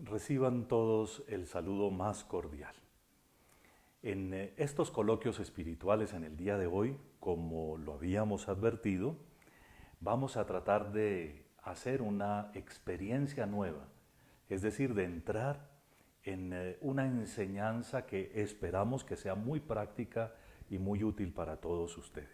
Reciban todos el saludo más cordial. En estos coloquios espirituales en el día de hoy, como lo habíamos advertido, vamos a tratar de hacer una experiencia nueva, es decir, de entrar en una enseñanza que esperamos que sea muy práctica y muy útil para todos ustedes.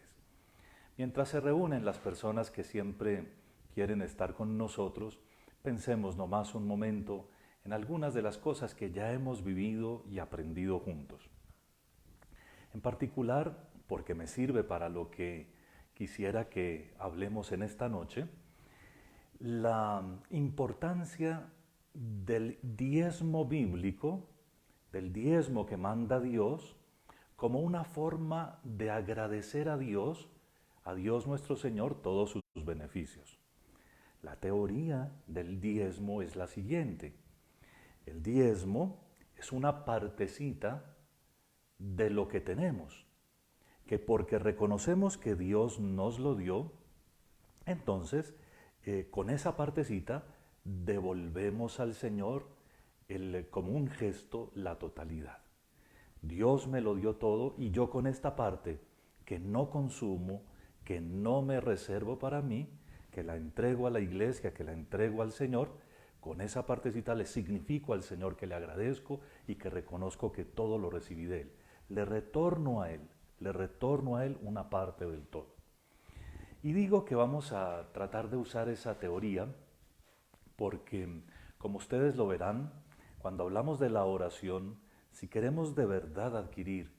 Mientras se reúnen las personas que siempre quieren estar con nosotros, pensemos nomás un momento en algunas de las cosas que ya hemos vivido y aprendido juntos. En particular, porque me sirve para lo que quisiera que hablemos en esta noche, la importancia del diezmo bíblico, del diezmo que manda Dios, como una forma de agradecer a Dios nuestro Señor, todos sus beneficios. La teoría del diezmo es la siguiente. El diezmo es una partecita de lo que tenemos, que porque reconocemos que Dios nos lo dio, entonces con esa partecita devolvemos al Señor como un gesto la totalidad. Dios me lo dio todo y yo con esta parte que no consumo, que no me reservo para mí, que la entrego a la iglesia, que la entrego al Señor, con esa partecita le significo al Señor que le agradezco y que reconozco que todo lo recibí de Él. Le retorno a Él una parte del todo. Y digo que vamos a tratar de usar esa teoría porque, como ustedes lo verán, cuando hablamos de la oración, si queremos de verdad adquirir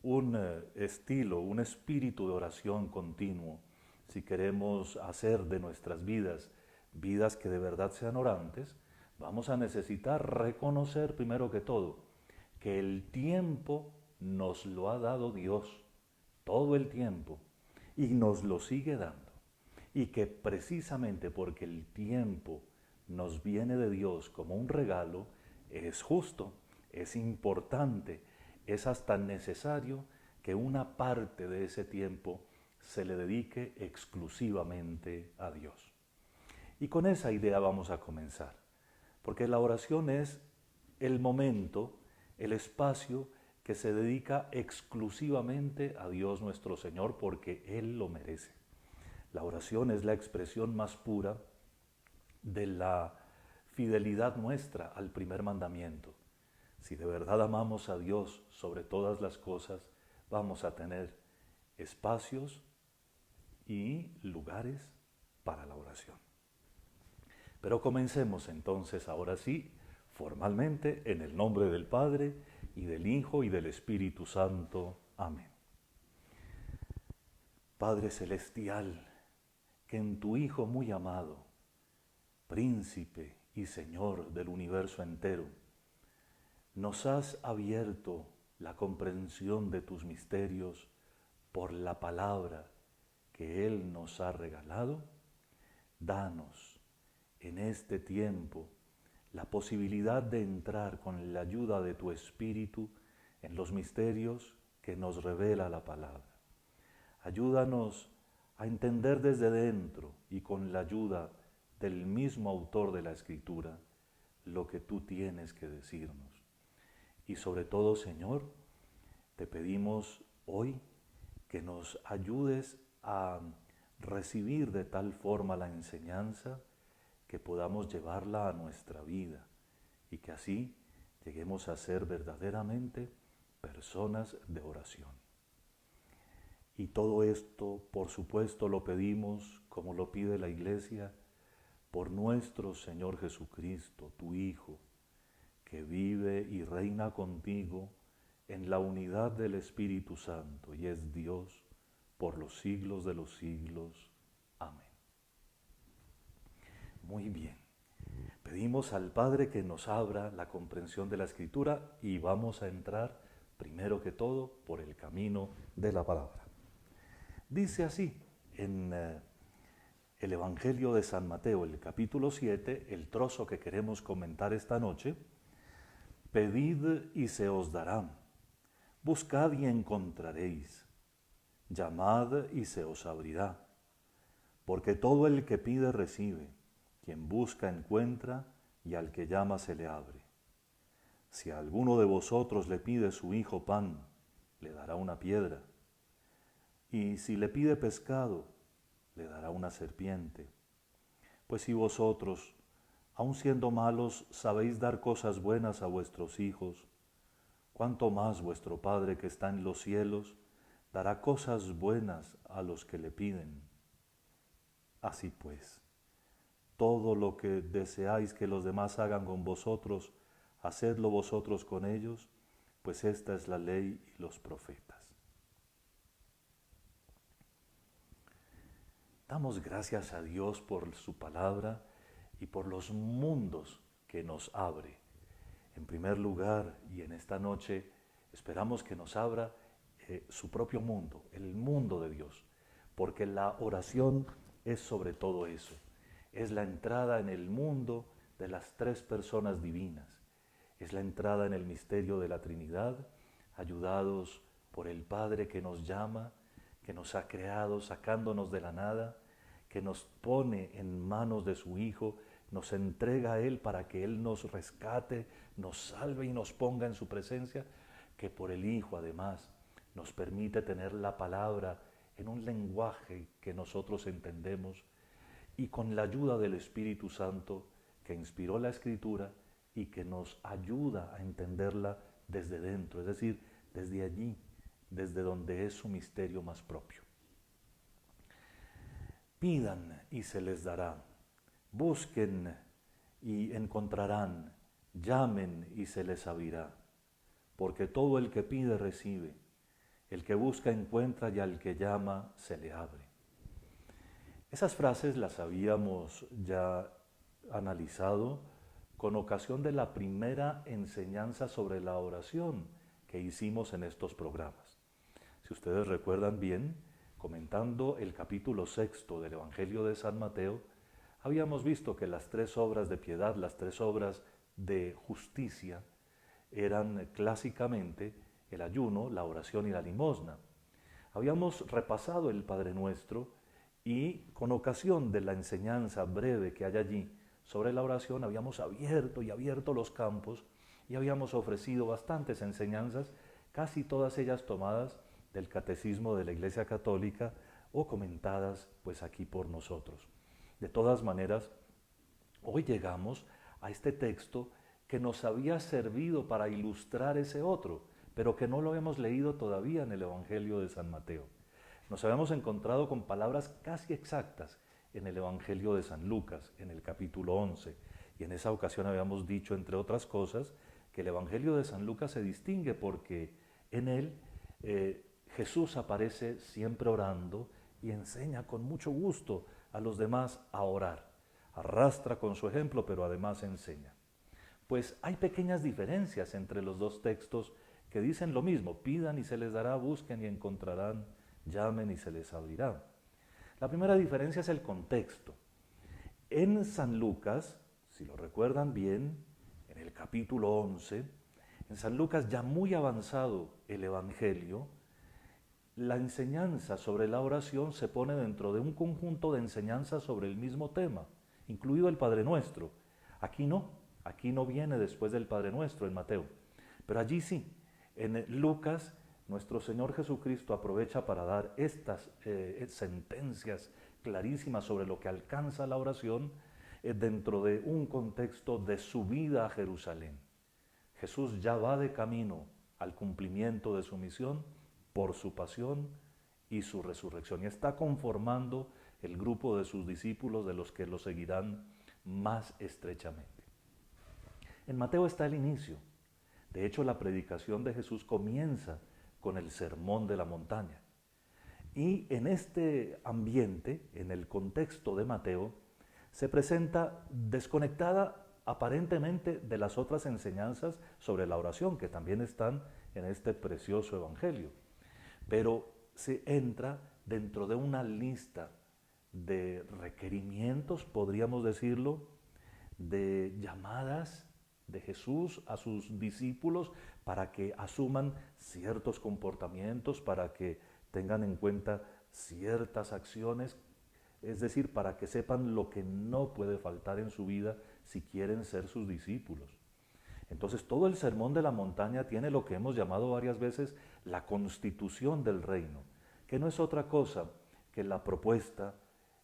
un estilo, un espíritu de oración continuo, si queremos hacer de nuestras vidas vidas que de verdad sean orantes, vamos a necesitar reconocer primero que todo que el tiempo nos lo ha dado Dios, todo el tiempo, y nos lo sigue dando. Y que precisamente porque el tiempo nos viene de Dios como un regalo, es justo, es importante, es hasta necesario que una parte de ese tiempo se le dedique exclusivamente a Dios. Y con esa idea vamos a comenzar, porque la oración es el momento, el espacio que se dedica exclusivamente a Dios nuestro Señor porque Él lo merece. La oración es la expresión más pura de la fidelidad nuestra al primer mandamiento. Si de verdad amamos a Dios sobre todas las cosas, vamos a tener espacios y lugares para la oración. Pero comencemos entonces, ahora sí, formalmente, en el nombre del Padre, y del Hijo, y del Espíritu Santo. Amén. Padre Celestial, que en tu Hijo muy amado, Príncipe y Señor del universo entero, nos has abierto la comprensión de tus misterios por la palabra que Él nos ha regalado, danos en este tiempo la posibilidad de entrar con la ayuda de tu Espíritu en los misterios que nos revela la palabra. Ayúdanos a entender desde dentro y con la ayuda del mismo autor de la Escritura lo que tú tienes que decirnos. Y sobre todo, Señor, te pedimos hoy que nos ayudes a recibir de tal forma la enseñanza que podamos llevarla a nuestra vida y que así lleguemos a ser verdaderamente personas de oración. Y todo esto, por supuesto, lo pedimos, como lo pide la Iglesia, por nuestro Señor Jesucristo, tu Hijo, que vive y reina contigo en la unidad del Espíritu Santo y es Dios por los siglos de los siglos. Amén. Muy bien. Pedimos al Padre que nos abra la comprensión de la Escritura y vamos a entrar, primero que todo, por el camino de la palabra. Dice así en el Evangelio de San Mateo, el capítulo 7, el trozo que queremos comentar esta noche: pedid y se os dará, buscad y encontraréis, llamad y se os abrirá, porque todo el que pide recibe, quien busca encuentra, y al que llama se le abre. Si a alguno de vosotros le pide su hijo pan, le dará una piedra. Y si le pide pescado, le dará una serpiente. Pues si vosotros, aun siendo malos, sabéis dar cosas buenas a vuestros hijos, cuánto más vuestro Padre que está en los cielos dará cosas buenas a los que le piden. Así pues, todo lo que deseáis que los demás hagan con vosotros, hacedlo vosotros con ellos, pues esta es la ley y los profetas. Damos gracias a Dios por su palabra y por los mundos que nos abre. En primer lugar, y en esta noche, esperamos que nos abra su propio mundo, el mundo de Dios, porque la oración es sobre todo eso. Es la entrada en el mundo de las tres personas divinas. Es la entrada en el misterio de la Trinidad, ayudados por el Padre que nos llama, que nos ha creado sacándonos de la nada, que nos pone en manos de su Hijo, nos entrega a Él para que Él nos rescate, nos salve y nos ponga en su presencia, que por el Hijo además nos permite tener la palabra en un lenguaje que nosotros entendemos, y con la ayuda del Espíritu Santo que inspiró la Escritura y que nos ayuda a entenderla desde dentro, es decir, desde allí, desde donde es su misterio más propio. Pidan y se les dará, busquen y encontrarán, llamen y se les abrirá, porque todo el que pide recibe, el que busca encuentra y al que llama se le abre. Esas frases las habíamos ya analizado con ocasión de la primera enseñanza sobre la oración que hicimos en estos programas. Si ustedes recuerdan bien, comentando el capítulo 6 del Evangelio de San Mateo, habíamos visto que las tres obras de piedad, las tres obras de justicia, eran clásicamente el ayuno, la oración y la limosna. Habíamos repasado el Padre Nuestro y con ocasión de la enseñanza breve que hay allí sobre la oración, habíamos abierto los campos y habíamos ofrecido bastantes enseñanzas, casi todas ellas tomadas del Catecismo de la Iglesia Católica o comentadas pues aquí por nosotros. De todas maneras, hoy llegamos a este texto que nos había servido para ilustrar ese otro, pero que no lo hemos leído todavía en el Evangelio de San Mateo. Nos habíamos encontrado con palabras casi exactas en el Evangelio de San Lucas, en el capítulo 11, y en esa ocasión habíamos dicho, entre otras cosas, que el Evangelio de San Lucas se distingue porque en él Jesús aparece siempre orando y enseña con mucho gusto a los demás a orar. Arrastra con su ejemplo, pero además enseña. Pues hay pequeñas diferencias entre los dos textos que dicen lo mismo: pidan y se les dará, busquen y encontrarán, llamen y se les abrirá. La primera diferencia es el contexto. En San Lucas, si lo recuerdan bien, en el capítulo 11, en San Lucas, ya muy avanzado el Evangelio, la enseñanza sobre la oración se pone dentro de un conjunto de enseñanzas sobre el mismo tema, incluido el Padre Nuestro. Aquí no viene después del Padre Nuestro en Mateo, pero allí sí. En Lucas, nuestro Señor Jesucristo aprovecha para dar estas sentencias clarísimas sobre lo que alcanza la oración dentro de un contexto de su vida a Jerusalén. Jesús ya va de camino al cumplimiento de su misión por su pasión y su resurrección, y está conformando el grupo de sus discípulos, de los que lo seguirán más estrechamente. En Mateo está el inicio. De hecho, la predicación de Jesús comienza con el Sermón de la Montaña. Y en este ambiente, en el contexto de Mateo, se presenta desconectada aparentemente de las otras enseñanzas sobre la oración, que también están en este precioso Evangelio. Pero se entra dentro de una lista de requerimientos, podríamos decirlo, de llamadas de Jesús a sus discípulos para que asuman ciertos comportamientos, para que tengan en cuenta ciertas acciones es decir, para que sepan lo que no puede faltar en su vida si quieren ser sus discípulos. Entonces todo el sermón de la montaña tiene lo que hemos llamado varias veces la constitución del reino, que no es otra cosa que la propuesta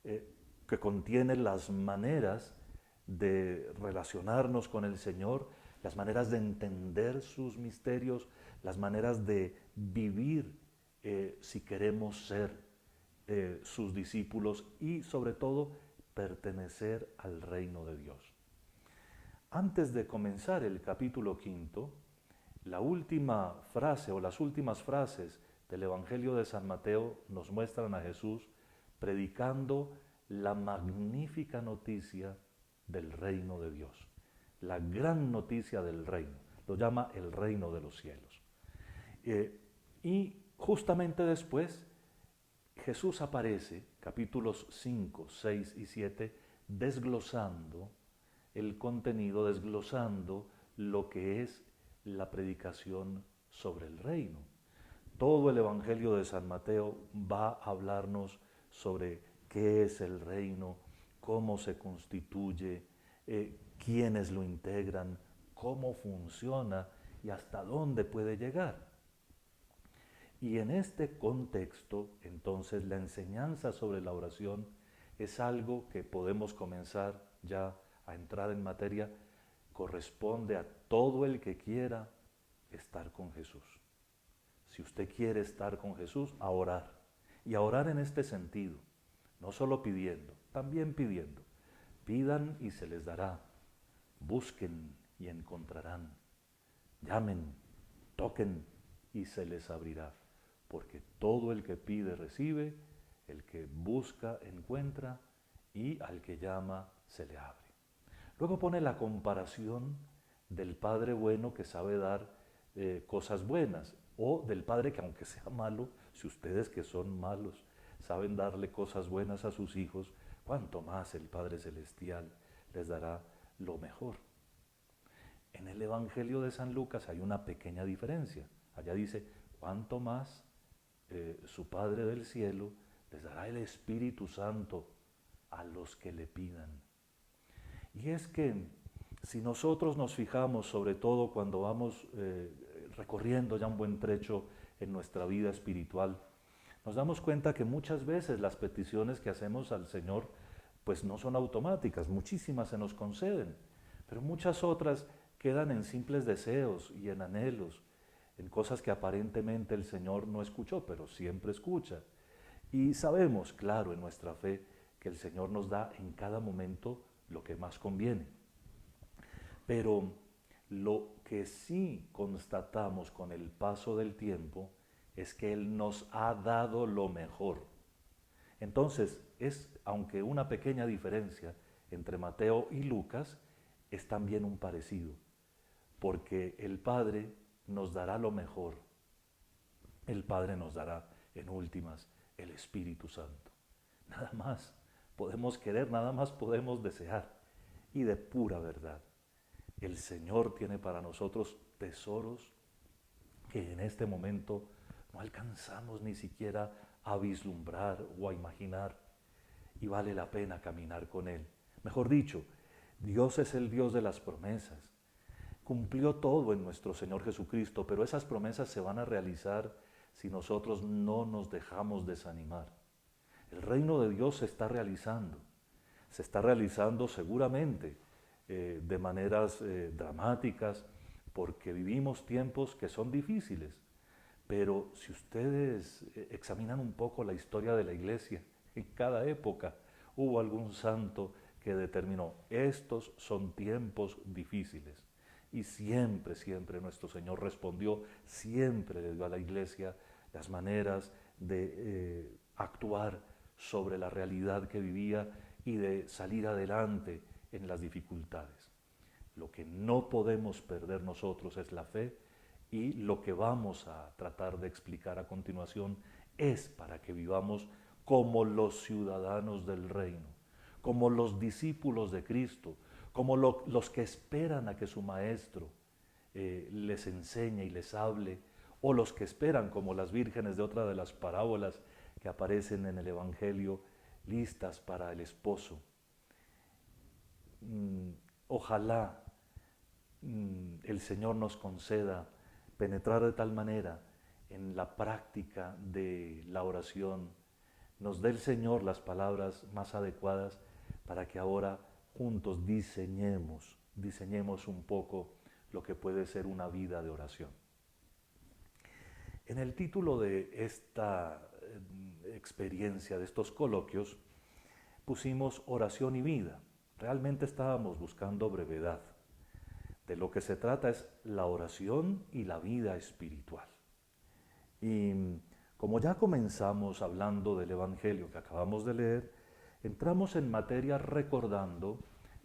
que contiene las maneras de relacionarnos con el Señor, las maneras de entender sus misterios, las maneras de vivir si queremos ser sus discípulos y sobre todo pertenecer al reino de Dios. Antes de comenzar el capítulo 5, la última frase o las últimas frases del Evangelio de San Mateo nos muestran a Jesús predicando la magnífica noticia del reino de Dios, la gran noticia del reino, lo llama el reino de los cielos. Y justamente después Jesús aparece, capítulos 5, 6 y 7, desglosando el contenido, desglosando lo que es la predicación sobre el reino. Todo el Evangelio de San Mateo va a hablarnos sobre qué es el reino, cómo se constituye, quiénes lo integran, cómo funciona y hasta dónde puede llegar. Y en este contexto, entonces, la enseñanza sobre la oración es algo que podemos comenzar ya a entrar en materia, corresponde a todo el que quiera estar con Jesús. Si usted quiere estar con Jesús, a orar. Y a orar en este sentido, no solo pidiendo, también pidiendo. Pidan y se les dará. Busquen y encontrarán. Llamen, toquen y se les abrirá. Porque todo el que pide recibe, el que busca encuentra y al que llama se le abre. Luego pone la comparación del Padre bueno que sabe dar cosas buenas, o del Padre que aunque sea malo, si ustedes que son malos saben darle cosas buenas a sus hijos, cuánto más el Padre Celestial les dará lo mejor. En el Evangelio de San Lucas hay una pequeña diferencia. Allá dice, cuánto más su Padre del cielo les dará el Espíritu Santo a los que le pidan. Y es que si nosotros nos fijamos, sobre todo cuando vamos recorriendo ya un buen trecho en nuestra vida espiritual, nos damos cuenta que muchas veces las peticiones que hacemos al Señor pues no son automáticas, muchísimas se nos conceden, pero muchas otras quedan en simples deseos y en anhelos, en cosas que aparentemente el Señor no escuchó, pero siempre escucha. Y sabemos, claro, en nuestra fe, que el Señor nos da en cada momento lo que más conviene. Pero lo que sí constatamos con el paso del tiempo es que Él nos ha dado lo mejor. Entonces, aunque una pequeña diferencia entre Mateo y Lucas, es también un parecido, porque el Padre nos dará lo mejor. El Padre nos dará, en últimas, el Espíritu Santo. Nada más podemos querer, nada más podemos desear. Y de pura verdad, el Señor tiene para nosotros tesoros que en este momento no alcanzamos ni siquiera a vislumbrar o a imaginar. Y vale la pena caminar con Él. Mejor dicho, Dios es el Dios de las promesas. Cumplió todo en nuestro Señor Jesucristo, pero esas promesas se van a realizar si nosotros no nos dejamos desanimar. El reino de Dios se está realizando seguramente de maneras dramáticas, porque vivimos tiempos que son difíciles. Pero si ustedes examinan un poco la historia de la Iglesia, en cada época hubo algún santo que determinó, estos son tiempos difíciles. Y siempre, siempre nuestro Señor respondió, siempre le dio a la Iglesia las maneras de actuar sobre la realidad que vivía y de salir adelante en las dificultades. Lo que no podemos perder nosotros es la fe, y lo que vamos a tratar de explicar a continuación es para que vivamos como los ciudadanos del reino, como los discípulos de Cristo, como los que esperan a que su Maestro les enseñe y les hable, o los que esperan, como las vírgenes de otra de las parábolas que aparecen en el Evangelio, listas para el esposo. Ojalá el Señor nos conceda penetrar de tal manera en la práctica de la oración, nos dé el Señor las palabras más adecuadas para que ahora juntos diseñemos un poco lo que puede ser una vida de oración. En el título de esta experiencia, de estos coloquios, pusimos oración y vida. Realmente estábamos buscando brevedad. De lo que se trata es la oración y la vida espiritual. Y como ya comenzamos hablando del Evangelio que acabamos de leer, entramos en materia recordando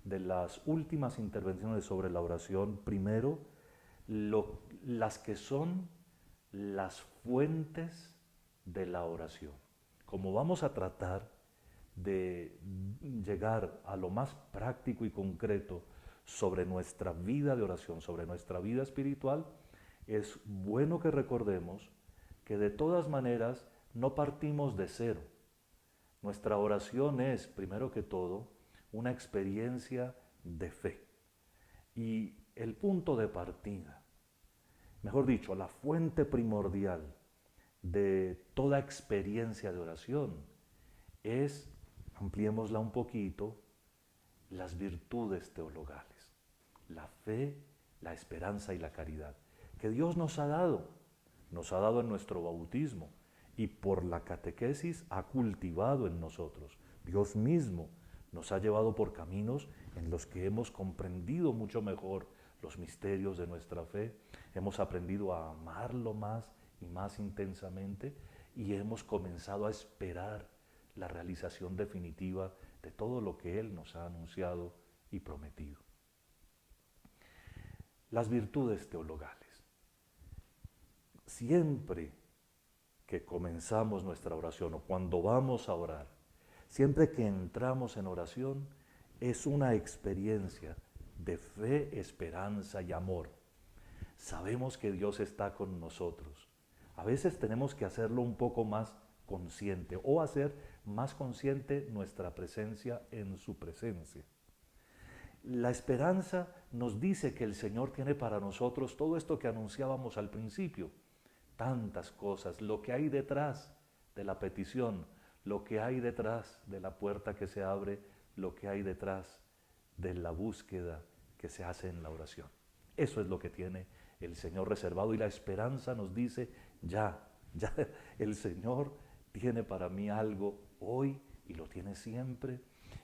de las últimas intervenciones sobre la oración, primero, las que son las fuentes de la oración. Como vamos a tratar de llegar a lo más práctico y concreto sobre nuestra vida de oración, sobre nuestra vida espiritual, es bueno que recordemos que de todas maneras no partimos de cero. Nuestra oración es, primero que todo, una experiencia de fe. Y el punto de partida, mejor dicho, la fuente primordial de toda experiencia de oración es, ampliémosla un poquito, las virtudes teologales, la fe, la esperanza y la caridad, que Dios nos ha dado en nuestro bautismo y por la catequesis ha cultivado en nosotros. Dios mismo nos ha llevado por caminos en los que hemos comprendido mucho mejor los misterios de nuestra fe, hemos aprendido a amarlo más y más intensamente y hemos comenzado a esperar la realización definitiva de todo lo que Él nos ha anunciado y prometido. Las virtudes teologales. Siempre que comenzamos nuestra oración o cuando vamos a orar, siempre que entramos en oración, es una experiencia de fe, esperanza y amor. Sabemos que Dios está con nosotros. A veces tenemos que hacerlo un poco más consciente o hacer más consciente nuestra presencia en su presencia. La esperanza nos dice que el Señor tiene para nosotros todo esto que anunciábamos al principio, tantas cosas, lo que hay detrás de la petición, lo que hay detrás de la puerta que se abre, lo que hay detrás de la búsqueda que se hace en la oración. Eso es lo que tiene el Señor reservado y la esperanza nos dice, ya el Señor tiene para mí algo hoy y lo tiene siempre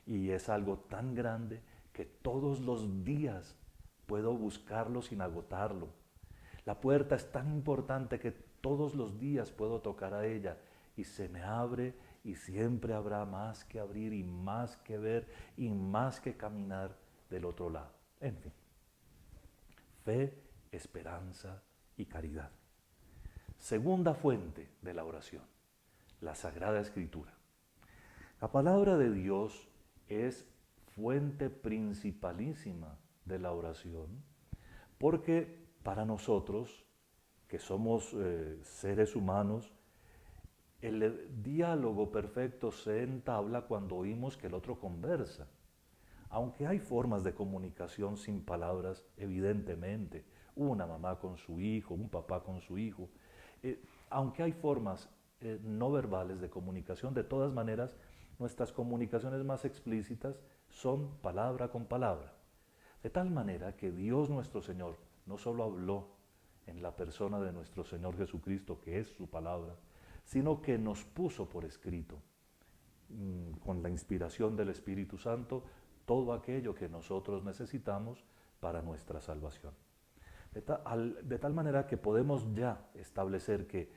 y es algo tan grande que todos los días puedo buscarlo sin agotarlo. La puerta es tan importante que todos los días puedo tocar a ella y se me abre y siempre habrá más que abrir y más que ver y más que caminar del otro lado. En fin, fe, esperanza y caridad. Segunda fuente de la oración, la Sagrada Escritura. La palabra de Dios es fuente principalísima de la oración porque para nosotros, que somos seres humanos, el diálogo perfecto se entabla cuando oímos que el otro conversa. Aunque hay formas de comunicación sin palabras, evidentemente, una mamá con su hijo, un papá con su hijo, aunque hay formas no verbales de comunicación, de todas maneras, nuestras comunicaciones más explícitas son palabra con palabra. De tal manera que Dios nuestro Señor no solo habló en la persona de nuestro Señor Jesucristo, que es su palabra, sino que nos puso por escrito, con la inspiración del Espíritu Santo, todo aquello que nosotros necesitamos para nuestra salvación. De tal manera que podemos ya establecer que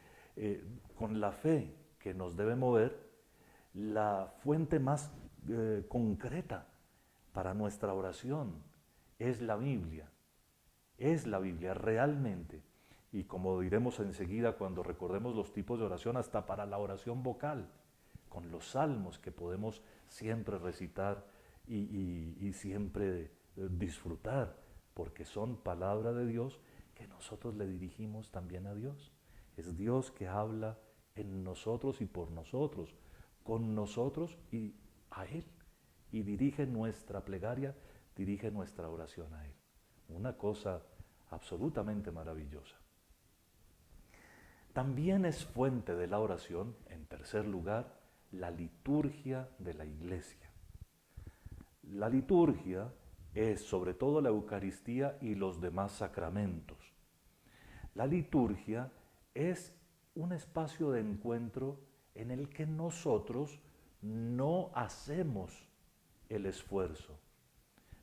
con la fe que nos debe mover, la fuente más concreta para nuestra oración es la Biblia. Es la Biblia realmente. Y como diremos enseguida cuando recordemos los tipos de oración, hasta para la oración vocal, con los salmos que podemos siempre recitar y siempre disfrutar, porque son palabra de Dios que nosotros le dirigimos también a Dios. Es Dios que habla en nosotros y por nosotros, con nosotros y a Él. Y dirige nuestra plegaria, dirige nuestra oración a Él. Una cosa absolutamente maravillosa. También es fuente de la oración, en tercer lugar, la liturgia de la Iglesia. La liturgia es sobre todo la Eucaristía y los demás sacramentos. La liturgia es un espacio de encuentro en el que nosotros no hacemos el esfuerzo,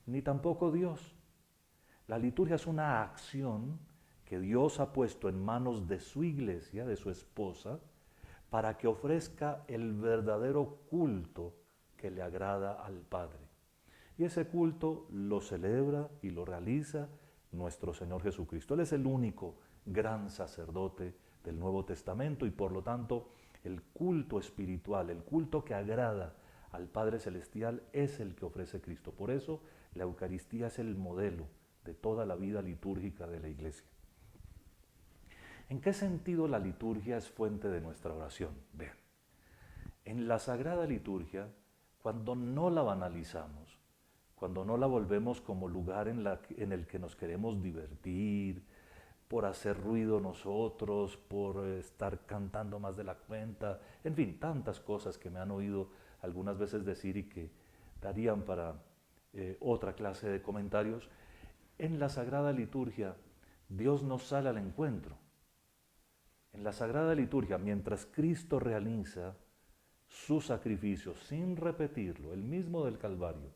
ni tampoco Dios. La liturgia es una acción que Dios ha puesto en manos de su iglesia, de su esposa, para que ofrezca el verdadero culto que le agrada al Padre. Y ese culto lo celebra y lo realiza nuestro Señor Jesucristo. Él es el único gran sacerdote del Nuevo Testamento y por lo tanto el culto espiritual, el culto que agrada al Padre Celestial es el que ofrece Cristo. Por eso la Eucaristía es el modelo de toda la vida litúrgica de la Iglesia. ¿En qué sentido la liturgia es fuente de nuestra oración? Vean, en la Sagrada Liturgia, cuando no la banalizamos, cuando no la volvemos como lugar en el que nos queremos divertir, por hacer ruido nosotros, por estar cantando más de la cuenta, en fin, tantas cosas que me han oído algunas veces decir y que darían para otra clase de comentarios. En la Sagrada Liturgia, Dios nos sale al encuentro. En la Sagrada Liturgia, mientras Cristo realiza su sacrificio sin repetirlo, el mismo del Calvario,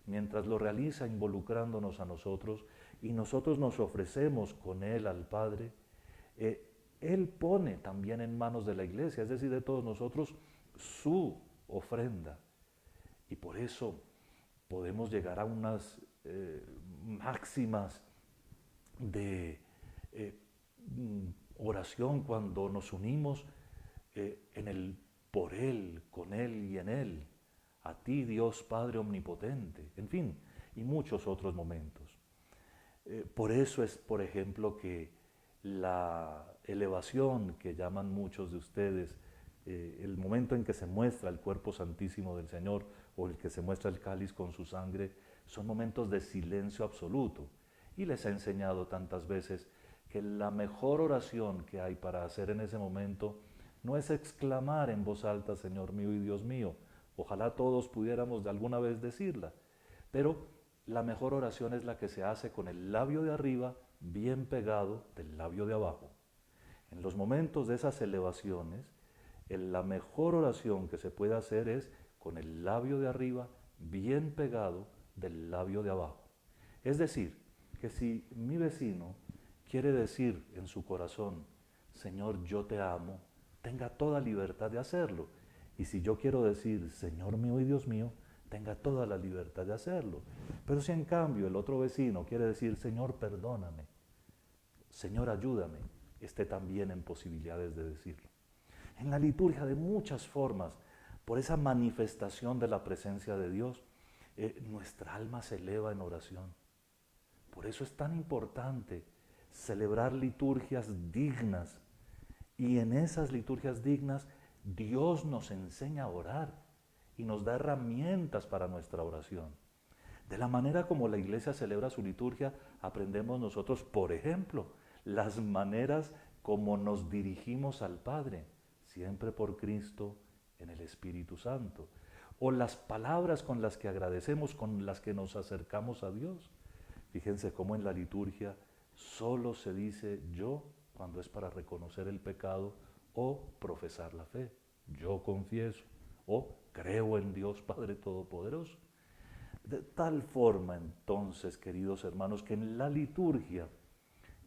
mientras lo realiza involucrándonos a nosotros y nosotros nos ofrecemos con Él al Padre, Él pone también en manos de la Iglesia, es decir, de todos nosotros, su ofrenda. Y por eso podemos llegar a unas máximas de oración cuando nos unimos por Él, con Él y en Él. A ti, Dios Padre Omnipotente, en fin, y muchos otros momentos. Por eso es, por ejemplo, que la elevación que llaman muchos de ustedes, el momento en que se muestra el cuerpo santísimo del Señor o el que se muestra el cáliz con su sangre, son momentos de silencio absoluto. Y les he enseñado tantas veces que la mejor oración que hay para hacer en ese momento no es exclamar en voz alta, Señor mío y Dios mío. Ojalá todos pudiéramos de alguna vez decirla, pero la mejor oración es la que se hace con el labio de arriba bien pegado del labio de abajo. En los momentos de esas elevaciones, la mejor oración que se puede hacer es con el labio de arriba bien pegado del labio de abajo. Es decir, que si mi vecino quiere decir en su corazón, Señor, yo te amo, tenga toda libertad de hacerlo. Y si yo quiero decir, Señor mío y Dios mío, tenga toda la libertad de hacerlo. Pero si en cambio el otro vecino quiere decir, Señor, perdóname, Señor, ayúdame, esté también en posibilidades de decirlo. En la liturgia, de muchas formas, por esa manifestación de la presencia de Dios, nuestra alma se eleva en oración. Por eso es tan importante celebrar liturgias dignas. Y en esas liturgias dignas, Dios nos enseña a orar y nos da herramientas para nuestra oración. De la manera como la Iglesia celebra su liturgia, aprendemos nosotros, por ejemplo, las maneras como nos dirigimos al Padre, siempre por Cristo en el Espíritu Santo, o las palabras con las que agradecemos, con las que nos acercamos a Dios. Fíjense cómo en la liturgia solo se dice yo cuando es para reconocer el pecado o profesar la fe. Yo confieso o creo en Dios Padre Todopoderoso. De tal forma, entonces, queridos hermanos, que en la liturgia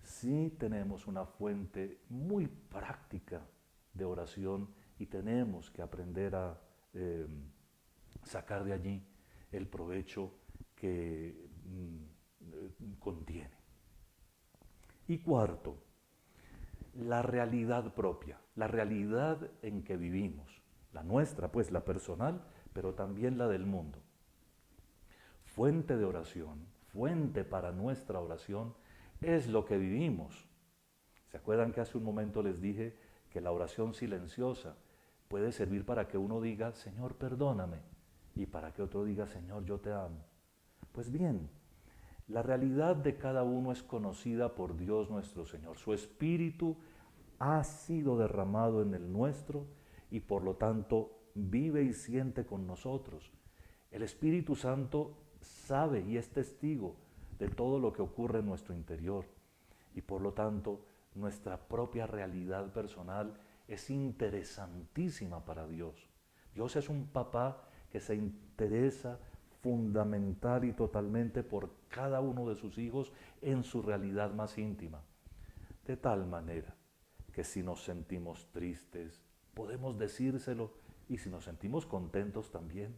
sí tenemos una fuente muy práctica de oración y tenemos que aprender a sacar de allí el provecho que contiene. Y cuarto, la realidad propia, la realidad en que vivimos, la nuestra, pues la personal, pero también la del mundo. Fuente de oración, fuente para nuestra oración, es lo que vivimos. ¿Se acuerdan que hace un momento les dije que la oración silenciosa puede servir para que uno diga, Señor, perdóname, y para que otro diga, Señor, yo te amo. Pues bien, la realidad de cada uno es conocida por Dios nuestro Señor. Su Espíritu ha sido derramado en el nuestro y por lo tanto vive y siente con nosotros. El Espíritu Santo sabe y es testigo de todo lo que ocurre en nuestro interior y por lo tanto nuestra propia realidad personal es interesantísima para Dios. Dios es un papá que se interesa fundamental y totalmente por cada uno de sus hijos en su realidad más íntima. De tal manera que si nos sentimos tristes, podemos decírselo, y si nos sentimos contentos también.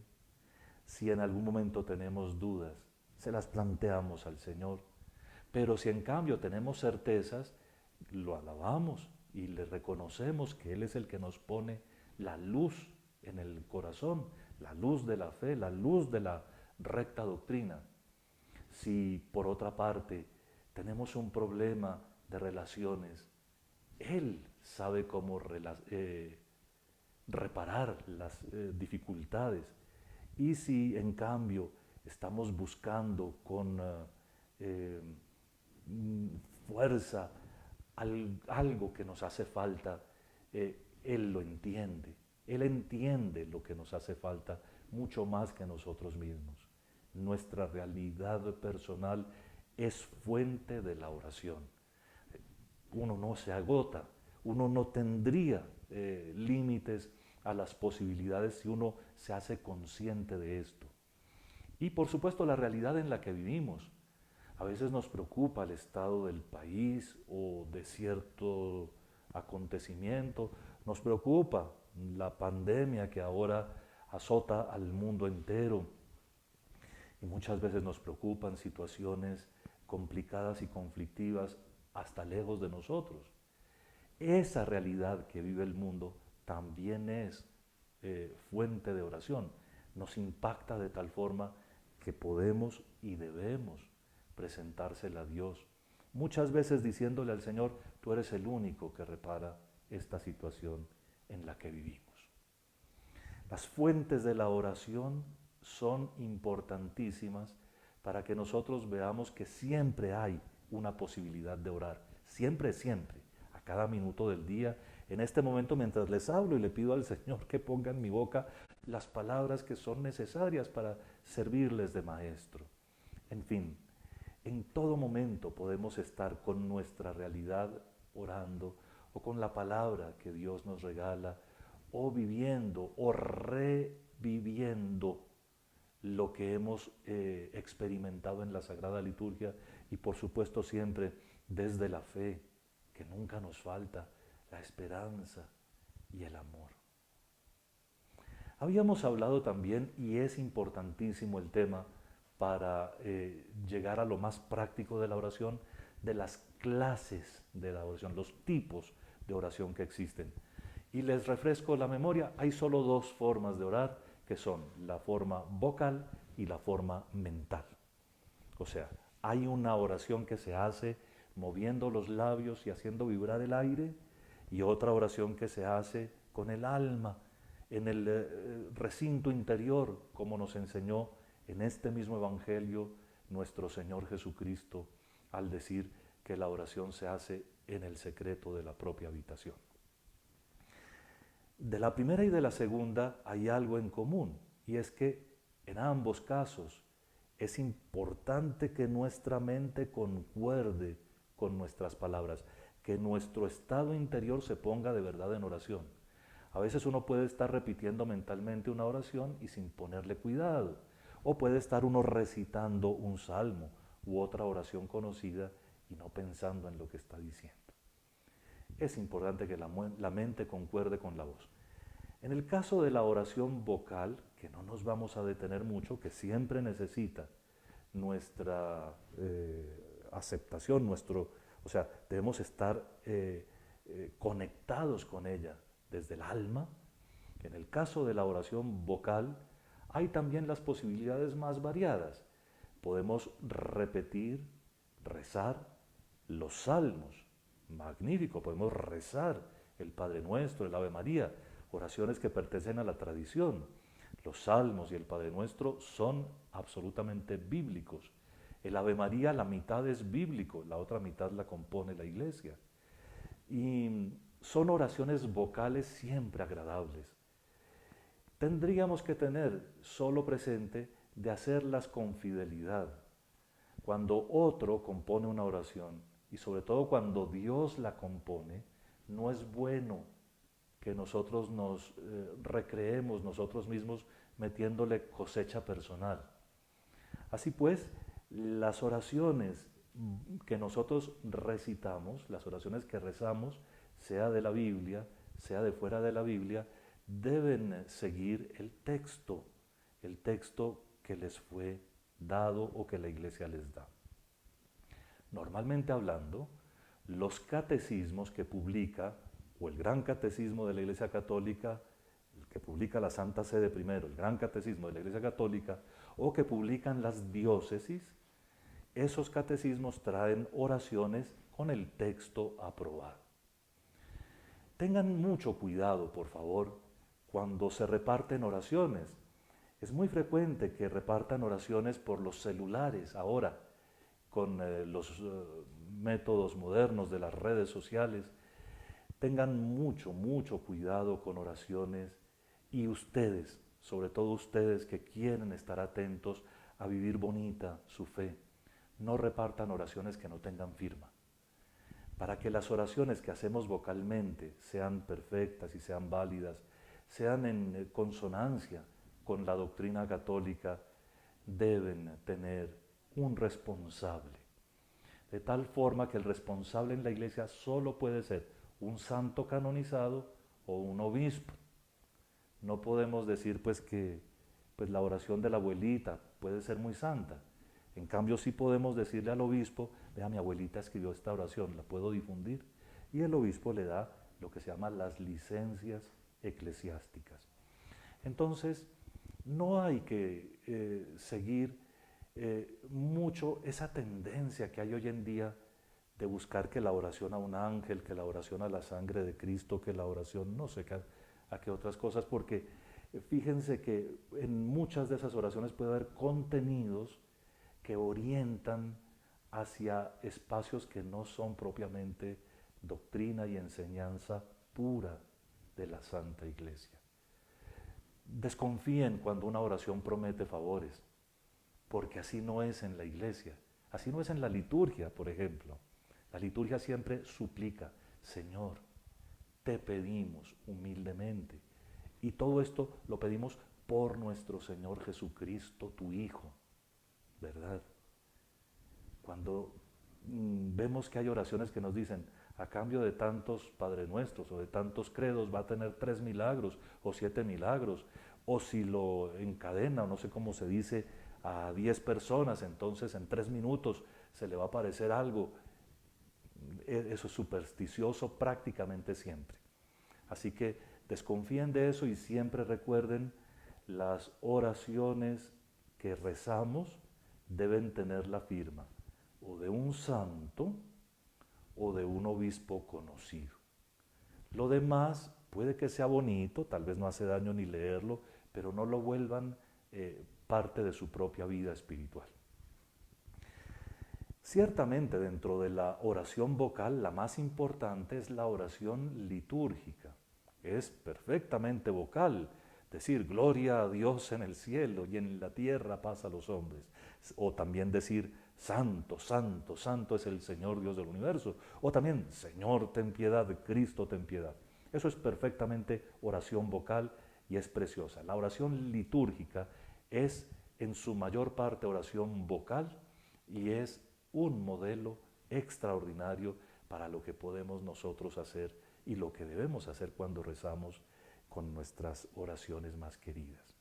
Si en algún momento tenemos dudas, se las planteamos al Señor. Pero si en cambio tenemos certezas, lo alabamos y le reconocemos que Él es el que nos pone la luz en el corazón, la luz de la fe, la luz de la recta doctrina. Si por otra parte tenemos un problema de relaciones, Él sabe cómo reparar las dificultades. Y si en cambio estamos buscando con fuerza algo que nos hace falta, Él lo entiende. Él entiende lo que nos hace falta mucho más que nosotros mismos. Nuestra realidad personal es fuente de la oración. Uno no se agota, uno no tendría límites a las posibilidades si uno se hace consciente de esto. Y por supuesto la realidad en la que vivimos. A veces nos preocupa el estado del país o de cierto acontecimiento, nos preocupa la pandemia que ahora azota al mundo entero y muchas veces nos preocupan situaciones complicadas y conflictivas hasta lejos de nosotros. Esa realidad que vive el mundo también es fuente de oración, nos impacta de tal forma que podemos y debemos presentársela a Dios, muchas veces diciéndole al Señor, tú eres el único que repara esta situación en la que vivimos. Las fuentes de la oración son importantísimas para que nosotros veamos que siempre hay una posibilidad de orar, siempre, siempre, a cada minuto del día. En este momento, mientras les hablo y le pido al Señor que ponga en mi boca las palabras que son necesarias para servirles de maestro. En fin, en todo momento podemos estar con nuestra realidad orando o con la palabra que Dios nos regala o viviendo o reviviendo lo que hemos experimentado en la Sagrada Liturgia y por supuesto siempre desde la fe, que nunca nos falta, la esperanza y el amor. Habíamos hablado también, y es importantísimo el tema para llegar a lo más práctico de la oración, de las clases de la oración, los tipos de oración que existen. Y les refresco la memoria, hay solo dos formas de orar, que son la forma vocal y la forma mental. O sea, hay una oración que se hace moviendo los labios y haciendo vibrar el aire, y otra oración que se hace con el alma, en el recinto interior, como nos enseñó en este mismo Evangelio nuestro Señor Jesucristo, al decir que la oración se hace en el secreto de la propia habitación. De la primera y de la segunda hay algo en común, y es que en ambos casos es importante que nuestra mente concuerde con nuestras palabras, que nuestro estado interior se ponga de verdad en oración. A veces uno puede estar repitiendo mentalmente una oración y sin ponerle cuidado, o puede estar uno recitando un salmo u otra oración conocida y no pensando en lo que está diciendo. Es importante que la mente concuerde con la voz. En el caso de la oración vocal, que no nos vamos a detener mucho, que siempre necesita nuestra aceptación, o sea, debemos estar conectados con ella desde el alma. En el caso de la oración vocal, hay también las posibilidades más variadas. Podemos repetir, rezar los salmos. Magnífico, podemos rezar el Padre Nuestro, el Ave María. oraciones que pertenecen a la tradición. Los salmos y el Padre Nuestro son absolutamente bíblicos. El Ave María, la mitad es bíblico, la otra mitad la compone la Iglesia. Y son oraciones vocales siempre agradables. Tendríamos que tener solo presente de hacerlas con fidelidad. Cuando otro compone una oración, y sobre todo cuando Dios la compone, no es bueno que nosotros nos recreemos nosotros mismos metiéndole cosecha personal. Así pues, las oraciones que nosotros recitamos, las oraciones que rezamos, sea de la Biblia, sea de fuera de la Biblia, deben seguir el texto que les fue dado o que la Iglesia les da. Normalmente hablando, los catecismos que publica, o el Gran Catecismo de la Iglesia Católica, el que publica la Santa Sede primero, el Gran Catecismo de la Iglesia Católica, o que publican las diócesis, esos catecismos traen oraciones con el texto aprobado. Tengan mucho cuidado, por favor, cuando se reparten oraciones. Es muy frecuente que repartan oraciones por los celulares ahora, con los métodos modernos de las redes sociales. Tengan mucho cuidado con oraciones, y ustedes, sobre todo ustedes que quieren estar atentos a vivir bonita su fe, no repartan oraciones que no tengan firma. Para que las oraciones que hacemos vocalmente sean perfectas y sean válidas, sean en consonancia con la doctrina católica, deben tener un responsable. De tal forma que el responsable en la Iglesia solo puede ser un santo canonizado o un obispo. No podemos decir pues que la oración de la abuelita puede ser muy santa. En cambio sí podemos decirle al obispo, vea, mi abuelita escribió esta oración, la puedo difundir. Y el obispo le da lo que se llama las licencias eclesiásticas. Entonces, no hay que seguir mucho esa tendencia que hay hoy en día de buscar que la oración a un ángel, que la oración a la sangre de Cristo, que la oración no sé a qué otras cosas, porque fíjense que en muchas de esas oraciones puede haber contenidos que orientan hacia espacios que no son propiamente doctrina y enseñanza pura de la Santa Iglesia. Desconfíen cuando una oración promete favores, porque así no es en la Iglesia, así no es en la liturgia, por ejemplo. La liturgia siempre suplica, Señor, te pedimos humildemente. Y todo esto lo pedimos por nuestro Señor Jesucristo, tu Hijo, ¿verdad? Cuando vemos que hay oraciones que nos dicen, a cambio de tantos Padre Nuestros o de tantos credos va a tener 3 milagros o 7 milagros, o si lo encadena, o no sé cómo se dice, a 10 personas, entonces en 3 minutos se le va a aparecer algo. Eso es supersticioso prácticamente siempre. Así que desconfíen de eso y siempre recuerden, las oraciones que rezamos deben tener la firma o de un santo o de un obispo conocido. Lo demás puede que sea bonito, tal vez no hace daño ni leerlo, pero no lo vuelvan parte de su propia vida espiritual. Ciertamente dentro de la oración vocal la más importante es la oración litúrgica. Es perfectamente vocal, decir gloria a Dios en el cielo y en la tierra paz a los hombres. O también decir santo, santo, santo es el Señor Dios del universo. O también Señor ten piedad, Cristo ten piedad. Eso es perfectamente oración vocal y es preciosa. La oración litúrgica es en su mayor parte oración vocal y es un modelo extraordinario para lo que podemos nosotros hacer y lo que debemos hacer cuando rezamos con nuestras oraciones más queridas.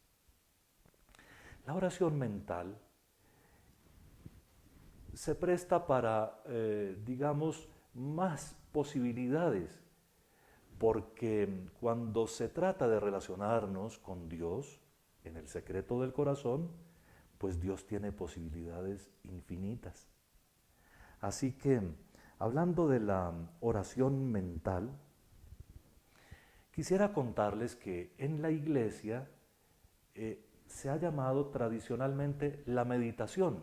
La oración mental se presta para, digamos, más posibilidades, porque cuando se trata de relacionarnos con Dios en el secreto del corazón, pues Dios tiene posibilidades infinitas. Así que, hablando de la oración mental, Quisiera contarles que en la iglesia se ha llamado tradicionalmente la meditación.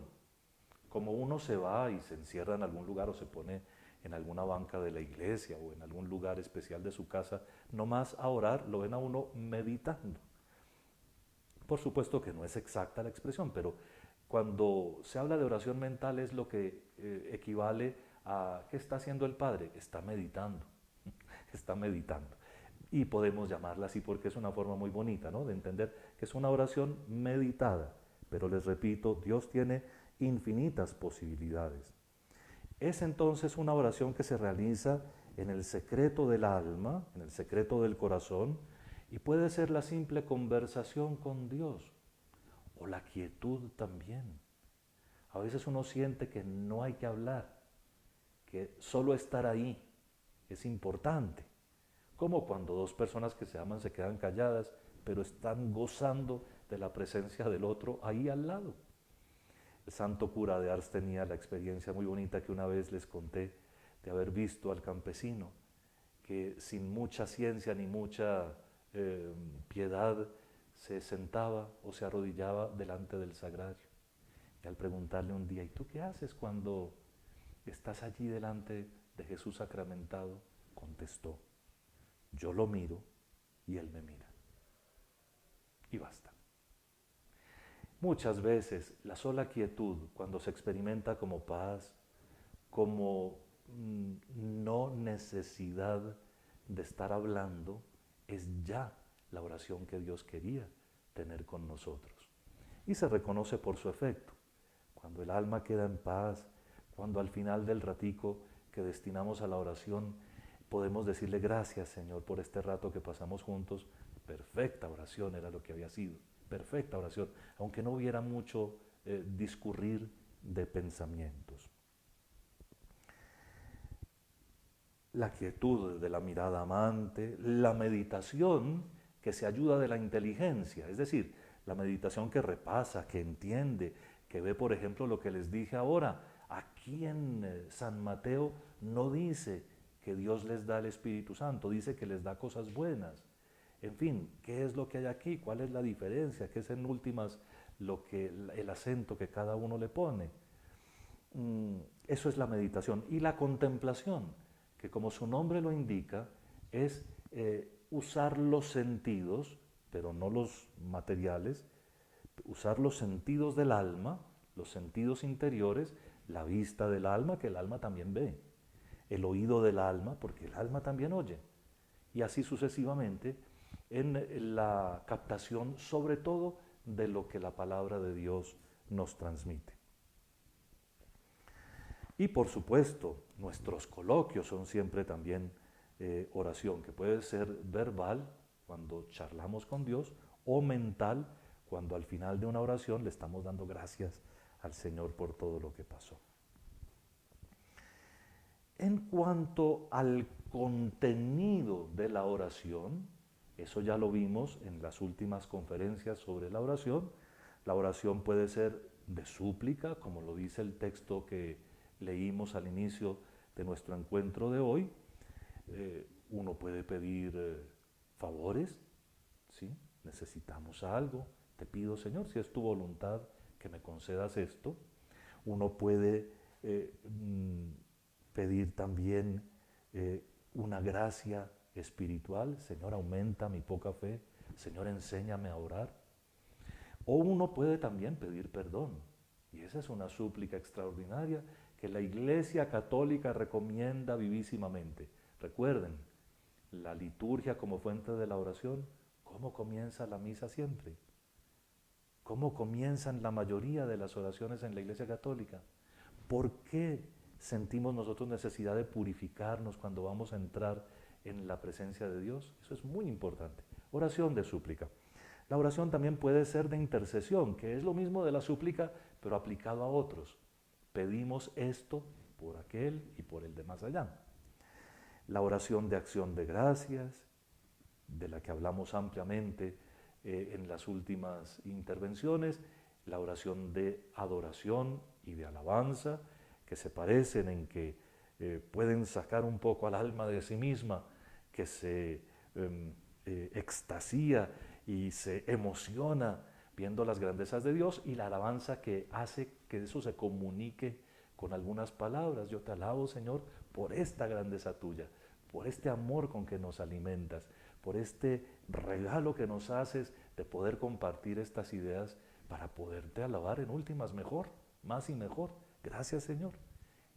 Como uno se va y se encierra en algún lugar o se pone en alguna banca de la iglesia o en algún lugar especial de su casa, nomás a orar, lo ven a uno meditando. Por supuesto que no es exacta la expresión, pero cuando se habla de oración mental es lo que equivale a ¿qué está haciendo el Padre? Está meditando, está meditando. Y podemos llamarla así porque es una forma muy bonita, ¿no?, de entender que es una oración meditada. Pero les repito, Dios tiene infinitas posibilidades. Es entonces una oración que se realiza en el secreto del alma, en el secreto del corazón, y puede ser la simple conversación con Dios o la quietud también. A veces uno siente que no hay que hablar, que solo estar ahí es importante. Como cuando dos personas que se aman se quedan calladas, pero están gozando de la presencia del otro ahí al lado. El santo cura de Ars tenía la experiencia muy bonita que una vez les conté de haber visto al campesino que sin mucha ciencia ni mucha piedad se sentaba o se arrodillaba delante del sagrario. Y al preguntarle un día, ¿y tú qué haces cuando estás allí delante de Jesús sacramentado? Contestó, yo lo miro y él me mira. Y basta. Muchas veces la sola quietud, cuando se experimenta como paz, como no necesidad de estar hablando, es ya la oración que Dios quería tener con nosotros. Y se reconoce por su efecto. Cuando el alma queda en paz, cuando al final del ratico que destinamos a la oración podemos decirle gracias, Señor, por este rato que pasamos juntos. Perfecta oración era lo que había sido, perfecta oración, aunque no hubiera mucho discurrir de pensamientos. La quietud de la mirada amante, la meditación que se ayuda de la inteligencia, es decir, la meditación que repasa, que entiende, que ve, por ejemplo, lo que les dije ahora. Aquí en San Mateo no dice que Dios les da el Espíritu Santo, dice que les da cosas buenas. En fin, ¿qué es lo que hay aquí? ¿Cuál es la diferencia? ¿Qué es en últimas el acento que cada uno le pone? Eso es la meditación. Y la contemplación, que como su nombre lo indica, es usar los sentidos, pero no los materiales, usar los sentidos del alma, los sentidos interiores, la vista del alma, que el alma también ve, el oído del alma, porque el alma también oye, y así sucesivamente en la captación sobre todo de lo que la palabra de Dios nos transmite. Y por supuesto, nuestros coloquios son siempre también oración, que puede ser verbal cuando charlamos con Dios o mental cuando al final de una oración le estamos dando gracias al Señor por todo lo que pasó. En cuanto al contenido de la oración, eso ya lo vimos en las últimas conferencias sobre la oración. La oración puede ser de súplica, como lo dice el texto que leímos al inicio de nuestro encuentro de hoy. Uno puede pedir favores, ¿sí? Necesitamos algo, te pido, Señor, si es tu voluntad que me concedas esto. Uno puede pedir también una gracia espiritual, Señor, aumenta mi poca fe, Señor, enséñame a orar. O uno puede también pedir perdón, y esa es una súplica extraordinaria que la Iglesia Católica recomienda vivísimamente. Recuerden, la liturgia como fuente de la oración, ¿cómo comienza la misa siempre? ¿Cómo comienzan la mayoría de las oraciones en la Iglesia Católica? ¿Por qué sentimos nosotros necesidad de purificarnos cuando vamos a entrar en la presencia de Dios? Eso es muy importante. Oración de súplica. La oración también puede ser de intercesión, que es lo mismo de la súplica, pero aplicado a otros. Pedimos esto por aquel y por el de más allá. La oración de acción de gracias, de la que hablamos ampliamente en las últimas intervenciones, la oración de adoración y de alabanza, que se parecen en que pueden sacar un poco al alma de sí misma, que se extasía y se emociona viendo las grandezas de Dios, y la alabanza que hace que eso se comunique con algunas palabras. Yo te alabo, Señor, por esta grandeza tuya, por este amor con que nos alimentas, por este regalo que nos haces de poder compartir estas ideas para poderte alabar en últimas mejor, más y mejor. Gracias, Señor.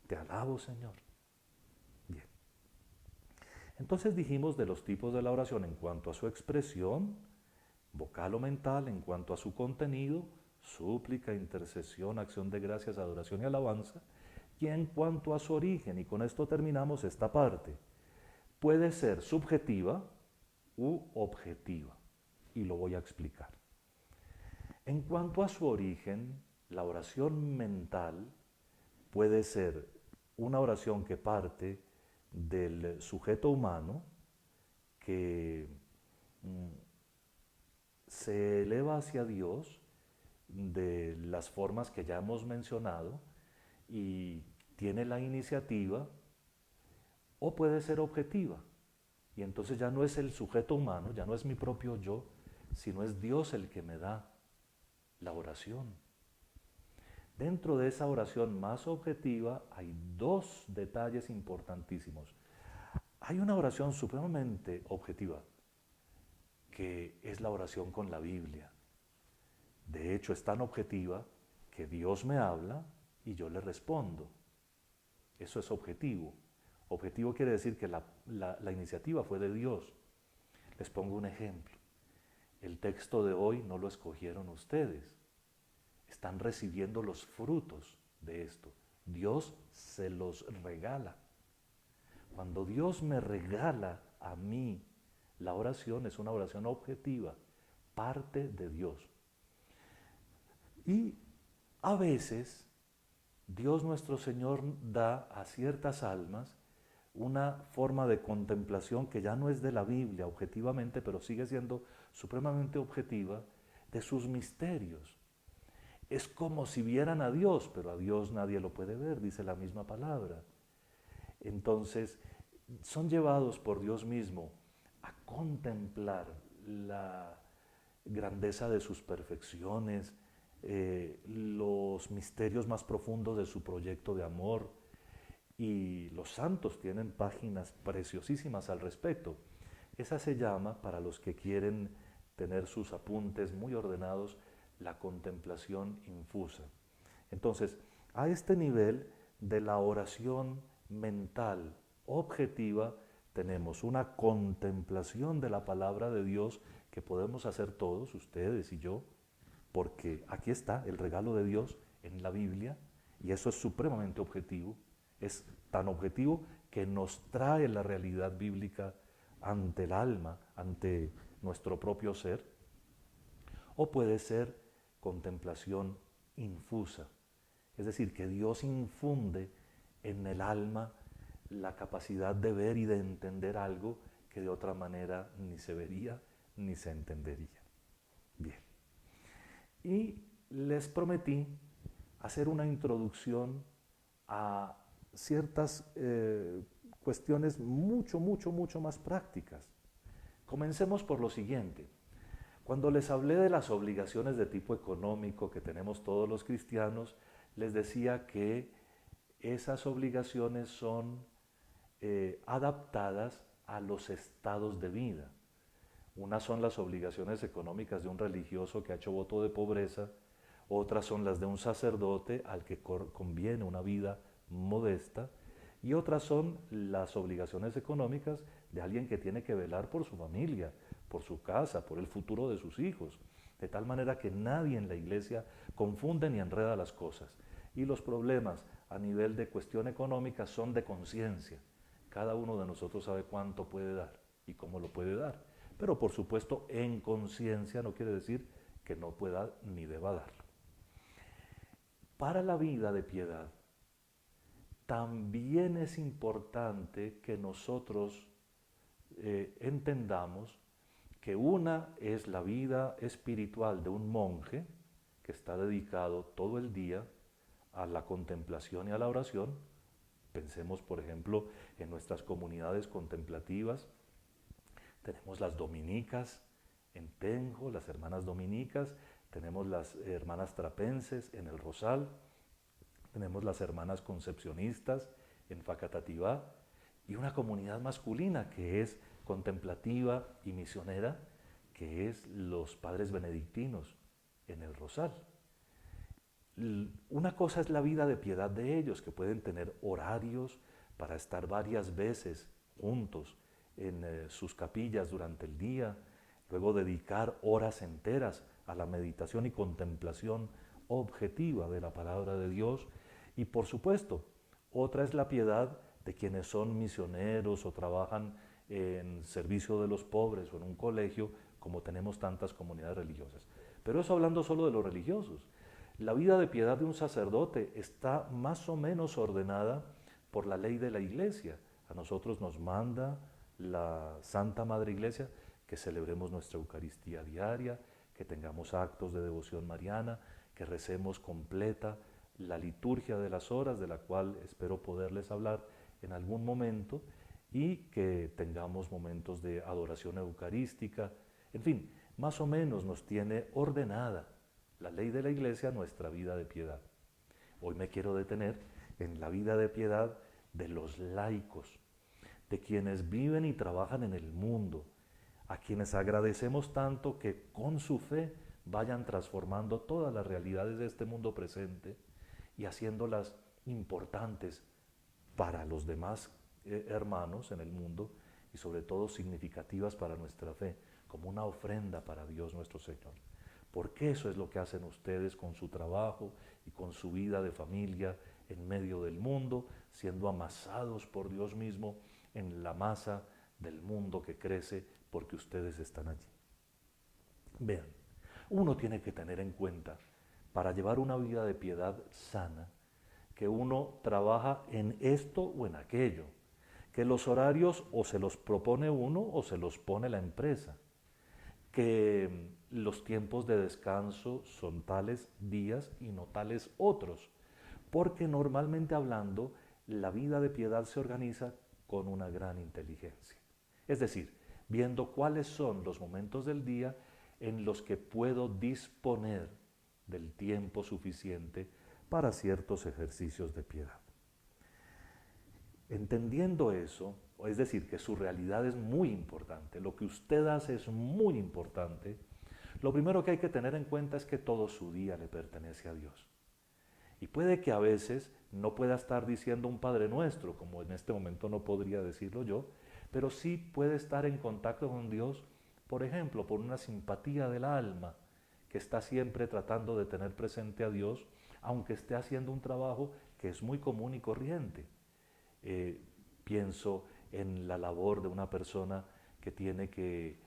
Te alabo, Señor. Bien. Entonces dijimos de los tipos de la oración en cuanto a su expresión, vocal o mental, en cuanto a su contenido, súplica, intercesión, acción de gracias, adoración y alabanza, y en cuanto a su origen, y con esto terminamos esta parte, puede ser subjetiva u objetiva, y lo voy a explicar. En cuanto a su origen, la oración mental puede ser una oración que parte del sujeto humano, que se eleva hacia Dios de las formas que ya hemos mencionado y tiene la iniciativa, o puede ser objetiva. Y entonces ya no es el sujeto humano, ya no es mi propio yo, sino es Dios el que me da la oración. Dentro de esa oración más objetiva hay dos detalles importantísimos. Hay una oración supremamente objetiva, que es la oración con la Biblia. De hecho, es tan objetiva que Dios me habla y yo le respondo. Eso es objetivo. Objetivo quiere decir que la iniciativa fue de Dios. Les pongo un ejemplo. El texto de hoy no lo escogieron ustedes. Están recibiendo los frutos de esto. Dios se los regala. Cuando Dios me regala a mí, la oración es una oración objetiva, parte de Dios. Y a veces Dios nuestro Señor da a ciertas almas una forma de contemplación que ya no es de la Biblia objetivamente, pero sigue siendo supremamente objetiva, de sus misterios. Es como si vieran a Dios, pero a Dios nadie lo puede ver, dice la misma palabra. Entonces, son llevados por Dios mismo a contemplar la grandeza de sus perfecciones, los misterios más profundos de su proyecto de amor. Y los santos tienen páginas preciosísimas al respecto. Esa se llama, para los que quieren tener sus apuntes muy ordenados, la contemplación infusa. Entonces, a este nivel de la oración mental objetiva, tenemos una contemplación de la palabra de Dios que podemos hacer todos, ustedes y yo, porque aquí está el regalo de Dios en la Biblia, y eso es supremamente objetivo. Es tan objetivo que nos trae la realidad bíblica ante el alma, ante nuestro propio ser. O puede ser contemplación infusa, es decir, que Dios infunde en el alma la capacidad de ver y de entender algo que de otra manera ni se vería ni se entendería. Bien. Y les prometí hacer una introducción a ciertas cuestiones mucho más prácticas. Comencemos por lo siguiente. Cuando les hablé de las obligaciones de tipo económico que tenemos todos los cristianos, les decía que esas obligaciones son adaptadas a los estados de vida. Unas son las obligaciones económicas de un religioso que ha hecho voto de pobreza, otras son las de un sacerdote al que conviene una vida modesta, y otras son las obligaciones económicas de alguien que tiene que velar por su familia, por su casa, por el futuro de sus hijos, de tal manera que nadie en la iglesia confunde ni enreda las cosas. Y los problemas a nivel de cuestión económica son de conciencia. Cada uno de nosotros sabe cuánto puede dar y cómo lo puede dar. Pero por supuesto, en conciencia no quiere decir que no pueda ni deba darlo. Para la vida de piedad, también es importante que nosotros entendamos que una es la vida espiritual de un monje que está dedicado todo el día a la contemplación y a la oración. Pensemos, por ejemplo, en nuestras comunidades contemplativas. Tenemos las dominicas en Tenjo, las hermanas dominicas, tenemos las hermanas trapenses en el Rosal, tenemos las hermanas concepcionistas en Facatativá y una comunidad masculina que es contemplativa y misionera, que es los padres benedictinos en el Rosal. Una cosa es la vida de piedad de ellos, que pueden tener horarios para estar varias veces juntos en sus capillas durante el día, luego dedicar horas enteras a la meditación y contemplación objetiva de la palabra de Dios. Y por supuesto, otra es la piedad de quienes son misioneros o trabajan en servicio de los pobres o en un colegio, como tenemos tantas comunidades religiosas. Pero eso hablando solo de los religiosos. La vida de piedad de un sacerdote está más o menos ordenada por la ley de la Iglesia. A nosotros nos manda la Santa Madre Iglesia que celebremos nuestra Eucaristía diaria, que tengamos actos de devoción mariana, que recemos completa la liturgia de las horas, de la cual espero poderles hablar en algún momento, y que tengamos momentos de adoración eucarística. En fin, más o menos nos tiene ordenada la ley de la Iglesia nuestra vida de piedad. Hoy me quiero detener en la vida de piedad de los laicos, de quienes viven y trabajan en el mundo, a quienes agradecemos tanto que con su fe vayan transformando todas las realidades de este mundo presente y haciéndolas importantes para los demás hermanos en el mundo y sobre todo significativas para nuestra fe, como una ofrenda para Dios nuestro Señor. Porque eso es lo que hacen ustedes con su trabajo y con su vida de familia en medio del mundo, siendo amasados por Dios mismo en la masa del mundo que crece porque ustedes están allí. Vean, uno tiene que tener en cuenta, para llevar una vida de piedad sana, que uno trabaja en esto o en aquello, que los horarios o se los propone uno o se los pone la empresa, que los tiempos de descanso son tales días y no tales otros, porque normalmente hablando, la vida de piedad se organiza con una gran inteligencia. Es decir, viendo cuáles son los momentos del día en los que puedo disponer del tiempo suficiente para ciertos ejercicios de piedad. Entendiendo eso, es decir, que su realidad es muy importante, lo que usted hace es muy importante, lo primero que hay que tener en cuenta es que todo su día le pertenece a Dios. Y puede que a veces no pueda estar diciendo un Padre Nuestro, como en este momento no podría decirlo yo, pero sí puede estar en contacto con Dios, por ejemplo, por una simpatía del alma, que está siempre tratando de tener presente a Dios, aunque esté haciendo un trabajo que es muy común y corriente. Pienso en la labor de una persona que tiene que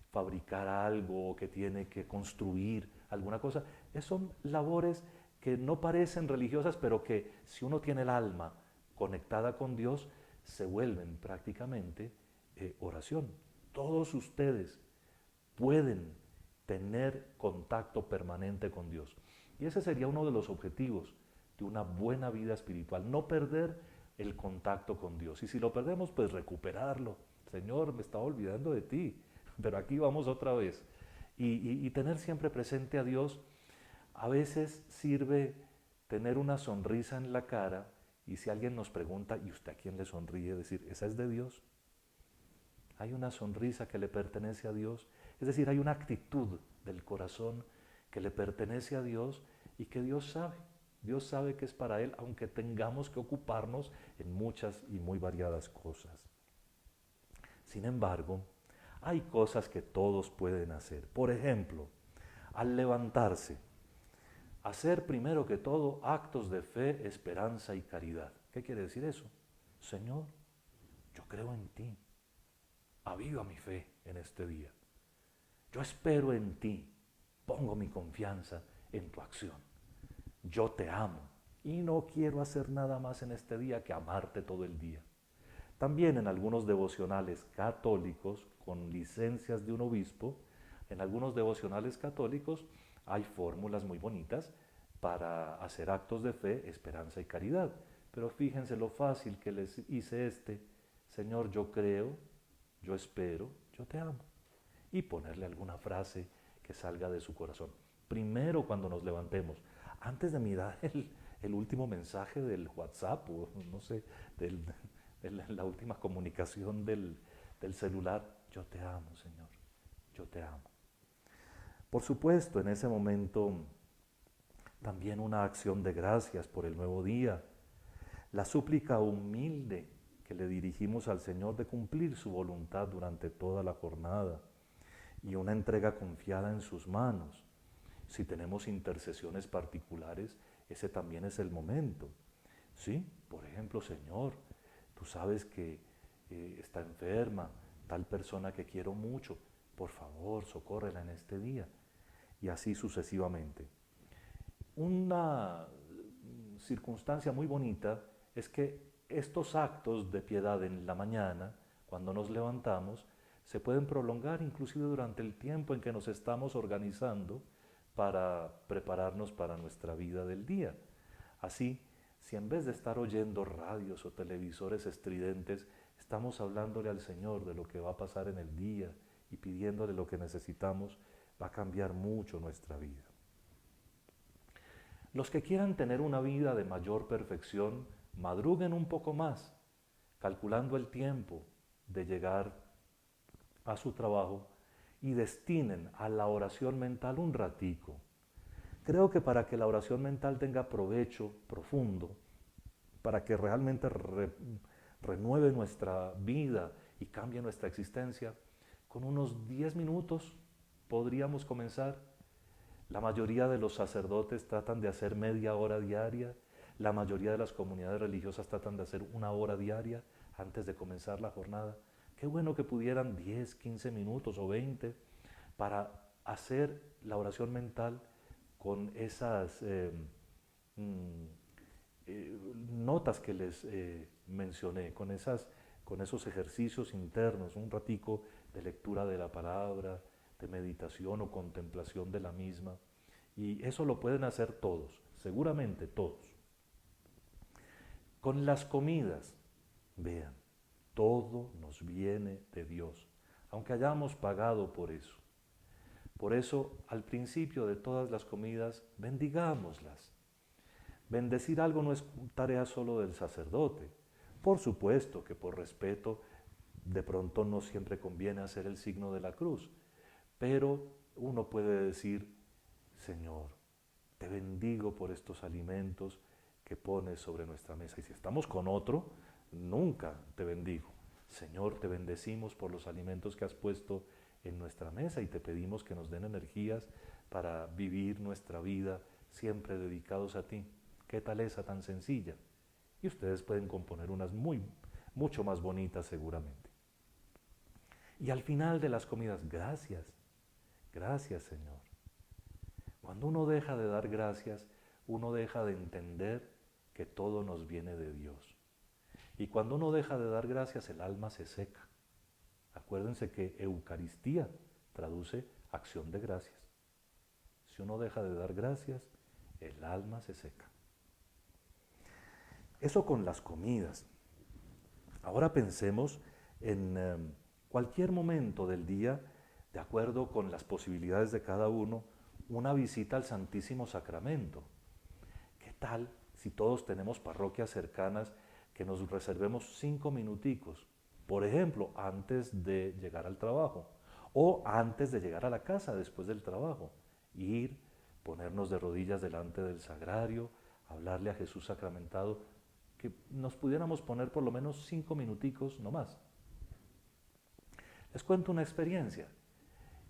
fabricar algo o que tiene que construir alguna cosa. Son labores que no parecen religiosas, pero que si uno tiene el alma conectada con Dios, se vuelven prácticamente oración. Todos ustedes pueden tener contacto permanente con Dios. Y ese sería uno de los objetivos de una buena vida espiritual, no perder el contacto con Dios. Y si lo perdemos, pues recuperarlo. Señor, me estaba olvidando de ti, pero aquí vamos otra vez. Y tener siempre presente a Dios. A veces sirve tener una sonrisa en la cara y si alguien nos pregunta, ¿y usted a quién le sonríe? Decir, esa es de Dios. Hay una sonrisa que le pertenece a Dios. Es decir, hay una actitud del corazón que le pertenece a Dios y que Dios sabe. Dios sabe que es para Él, aunque tengamos que ocuparnos en muchas y muy variadas cosas. Sin embargo, hay cosas que todos pueden hacer. Por ejemplo, al levantarse, hacer primero que todo actos de fe, esperanza y caridad. ¿Qué quiere decir eso? Señor, yo creo en ti. Aviva mi fe en este día. Yo espero en ti. Pongo mi confianza en tu acción. Yo te amo y no quiero hacer nada más en este día que amarte todo el día. También en algunos devocionales católicos, con licencias de un obispo, en algunos devocionales católicos hay fórmulas muy bonitas para hacer actos de fe, esperanza y caridad. Pero fíjense lo fácil que les hice Señor, yo creo, yo espero, yo te amo. Y ponerle alguna frase que salga de su corazón. Primero cuando nos levantemos, antes de mirar el último mensaje del WhatsApp o no sé, de la última comunicación del celular, yo te amo, Señor, yo te amo. Por supuesto, en ese momento también una acción de gracias por el nuevo día, la súplica humilde que le dirigimos al Señor de cumplir su voluntad durante toda la jornada y una entrega confiada en sus manos. Si tenemos intercesiones particulares, ese también es el momento. ¿Sí? Por ejemplo, Señor, tú sabes que está enferma tal persona que quiero mucho, por favor, socórrela en este día. Y así sucesivamente. Una circunstancia muy bonita es que estos actos de piedad en la mañana, cuando nos levantamos, se pueden prolongar inclusive durante el tiempo en que nos estamos organizando para prepararnos para nuestra vida del día. Así, si en vez de estar oyendo radios o televisores estridentes, estamos hablándole al Señor de lo que va a pasar en el día y pidiéndole lo que necesitamos, va a cambiar mucho nuestra vida. Los que quieran tener una vida de mayor perfección, madruguen un poco más, calculando el tiempo de llegar a su trabajo y destinen a la oración mental un ratico. Creo que para que la oración mental tenga provecho profundo, para que realmente renueve nuestra vida y cambie nuestra existencia, con unos 10 minutos podríamos comenzar. La mayoría de los sacerdotes tratan de hacer media hora diaria, la mayoría de las comunidades religiosas tratan de hacer una hora diaria antes de comenzar la jornada. Qué bueno que pudieran 10, 15 minutos o 20 para hacer la oración mental con esas notas que les mencioné, con esos ejercicios internos, un ratico de lectura de la palabra, de meditación o contemplación de la misma. Y eso lo pueden hacer todos, seguramente todos. Con las comidas, vean, todo nos viene de Dios, aunque hayamos pagado por eso. Por eso, al principio de todas las comidas, bendigámoslas. Bendecir algo no es tarea solo del sacerdote. Por supuesto que por respeto, de pronto no siempre conviene hacer el signo de la cruz, pero uno puede decir, Señor, te bendigo por estos alimentos que pones sobre nuestra mesa. Y si estamos con otro, nunca te bendigo. Señor, te bendecimos por los alimentos que has puesto en nuestra mesa y te pedimos que nos den energías para vivir nuestra vida siempre dedicados a ti. Qué taleza tan sencilla. Y ustedes pueden componer unas mucho más bonitas seguramente. Y al final de las comidas, gracias. Gracias, Señor. Cuando uno deja de dar gracias, uno deja de entender que todo nos viene de Dios. Y cuando uno deja de dar gracias, el alma se seca. Acuérdense que Eucaristía traduce acción de gracias. Si uno deja de dar gracias, el alma se seca. Eso con las comidas. Ahora pensemos en cualquier momento del día, de acuerdo con las posibilidades de cada uno, una visita al Santísimo Sacramento. ¿Qué tal si todos tenemos parroquias cercanas que nos reservemos 5 minuticos? Por ejemplo, antes de llegar al trabajo o antes de llegar a la casa después del trabajo. Ir, ponernos de rodillas delante del sagrario, hablarle a Jesús sacramentado, que nos pudiéramos poner por lo menos 5 minuticos no más. Les cuento una experiencia.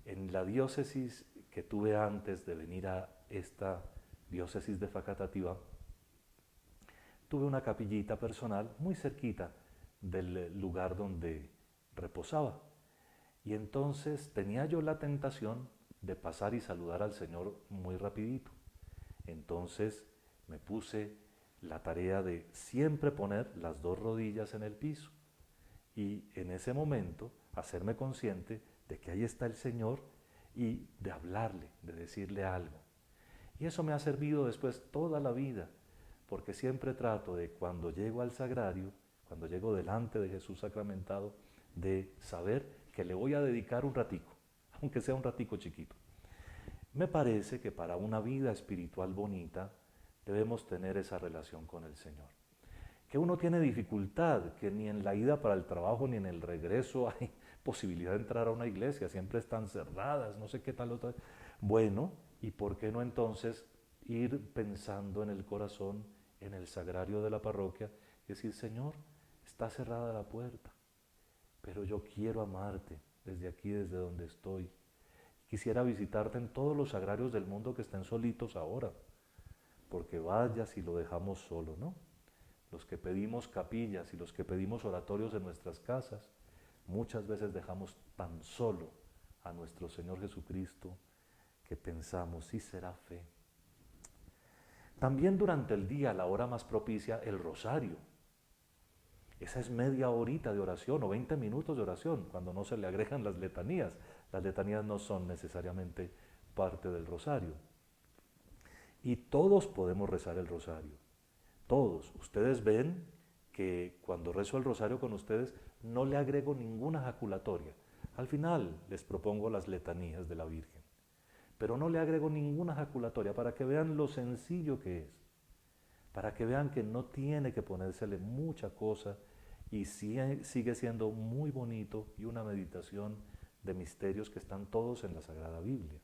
En la diócesis que tuve antes de venir a esta diócesis de Facatativá, tuve una capillita personal muy cerquita del lugar donde reposaba. Y entonces tenía yo la tentación de pasar y saludar al Señor muy rapidito. Entonces me puse la tarea de siempre poner las 2 rodillas en el piso y en ese momento hacerme consciente de que ahí está el Señor y de hablarle, de decirle algo. Y eso me ha servido después toda la vida, porque siempre trato de cuando llego al sagrario, cuando llego delante de Jesús sacramentado, de saber que le voy a dedicar un ratico, aunque sea un ratico chiquito. Me parece que para una vida espiritual bonita debemos tener esa relación con el Señor. Que uno tiene dificultad, que ni en la ida para el trabajo ni en el regreso hay posibilidad de entrar a una iglesia, siempre están cerradas, no sé qué tal otra. Bueno, ¿y por qué no entonces ir pensando en el corazón, en el sagrario de la parroquia, y decir, Señor, está cerrada la puerta, pero yo quiero amarte desde aquí, desde donde estoy. Quisiera visitarte en todos los sagrarios del mundo que estén solitos ahora, porque vayas y lo dejamos solo, ¿no? Los que pedimos capillas y los que pedimos oratorios en nuestras casas, muchas veces dejamos tan solo a nuestro Señor Jesucristo que pensamos, sí será fe. También durante el día, la hora más propicia, el rosario. Esa es media horita de oración o 20 minutos de oración, cuando no se le agregan las letanías. Las letanías no son necesariamente parte del rosario. Y todos podemos rezar el rosario. Todos. Ustedes ven que cuando rezo el rosario con ustedes no le agrego ninguna jaculatoria. Al final les propongo las letanías de la Virgen. Pero no le agrego ninguna jaculatoria para que vean lo sencillo que es. Para que vean que no tiene que ponérsele mucha cosa y sigue siendo muy bonito y una meditación de misterios que están todos en la Sagrada Biblia.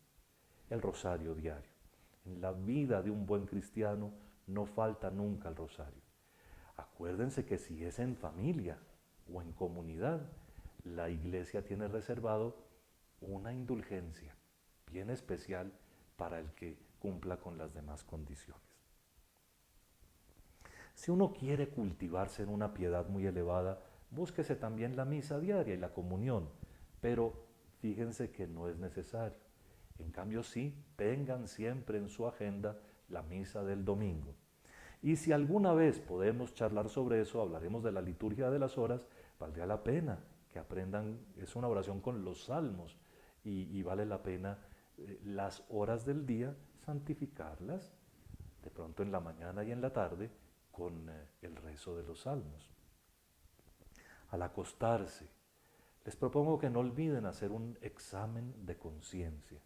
El rosario diario. En la vida de un buen cristiano no falta nunca el rosario. Acuérdense que si es en familia o en comunidad, la iglesia tiene reservado una indulgencia bien especial para el que cumpla con las demás condiciones. Si uno quiere cultivarse en una piedad muy elevada, búsquese también la misa diaria y la comunión, pero fíjense que no es necesario. En cambio sí, tengan siempre en su agenda la misa del domingo. Y si alguna vez podemos charlar sobre eso, hablaremos de la liturgia de las horas, valdría la pena que aprendan, es una oración con los salmos y vale la pena las horas del día santificarlas, de pronto en la mañana y en la tarde, con el rezo de los salmos. Al acostarse, les propongo que no olviden hacer un examen de conciencia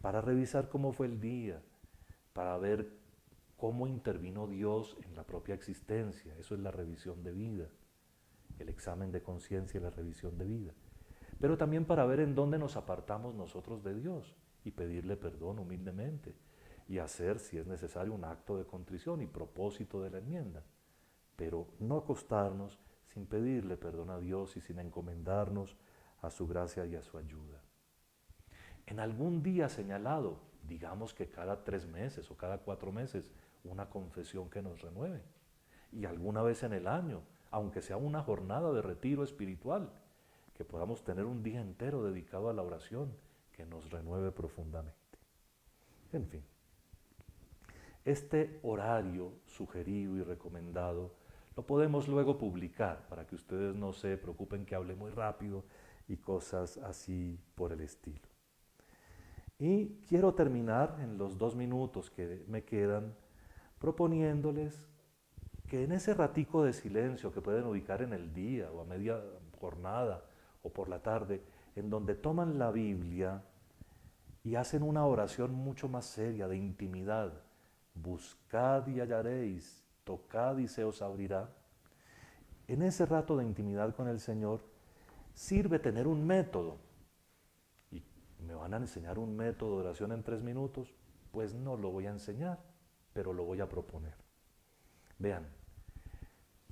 para revisar cómo fue el día, para ver cómo intervino Dios en la propia existencia. Eso es la revisión de vida, el examen de conciencia y la revisión de vida. Pero también para ver en dónde nos apartamos nosotros de Dios y pedirle perdón humildemente y hacer, si es necesario, un acto de contrición y propósito de la enmienda. Pero no acostarnos sin pedirle perdón a Dios y sin encomendarnos a su gracia y a su ayuda. En algún día señalado, digamos que cada 3 meses o cada 4 meses, una confesión que nos renueve. Y alguna vez en el año, aunque sea una jornada de retiro espiritual, que podamos tener un día entero dedicado a la oración que nos renueve profundamente. En fin, este horario sugerido y recomendado lo podemos luego publicar para que ustedes no se preocupen que hable muy rápido y cosas así por el estilo. Y quiero terminar en los 2 minutos que me quedan proponiéndoles que en ese ratico de silencio que pueden ubicar en el día o a media jornada o por la tarde, en donde toman la Biblia y hacen una oración mucho más seria, de intimidad, buscad y hallaréis, tocad y se os abrirá. En ese rato de intimidad con el Señor sirve tener un método. ¿Y me van a enseñar un método de oración en 3 minutos? Pues no lo voy a enseñar, pero lo voy a proponer. Vean,